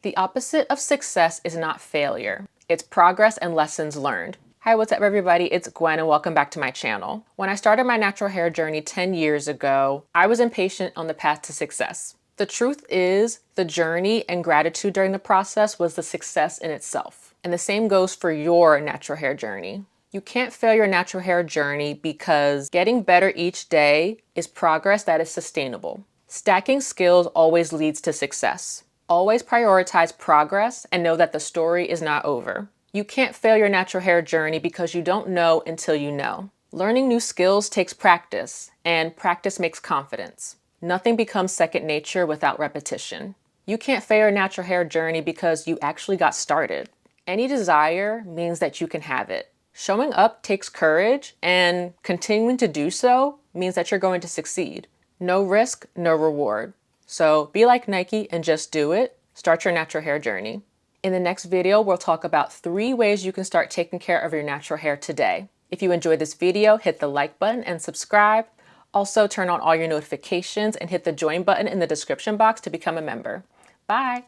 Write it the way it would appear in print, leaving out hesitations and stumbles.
The opposite of success is not failure. It's progress and lessons learned. Hi, what's up everybody? It's Gwen and welcome back to my channel. When I started my natural hair journey 10 years ago, I was impatient on the path to success. The truth is, the journey and gratitude during the process was the success in itself. And the same goes for your natural hair journey. You can't fail your natural hair journey because getting better each day is progress that is sustainable. Stacking skills always leads to success. Always prioritize progress and know that the story is not over. You can't fail your natural hair journey because you don't know until you know. Learning new skills takes practice, and practice makes confidence. Nothing becomes second nature without repetition. You can't fail your natural hair journey because you actually got started. Any desire means that you can have it. Showing up takes courage, and continuing to do so means that you're going to succeed. No risk, no reward. So be like Nike and just do it. Start your natural hair journey. In the next video, we'll talk about 3 ways you can start taking care of your natural hair today. If you enjoyed this video, hit the like button and subscribe. Also, turn on all your notifications and hit the join button in the description box to become a member. Bye.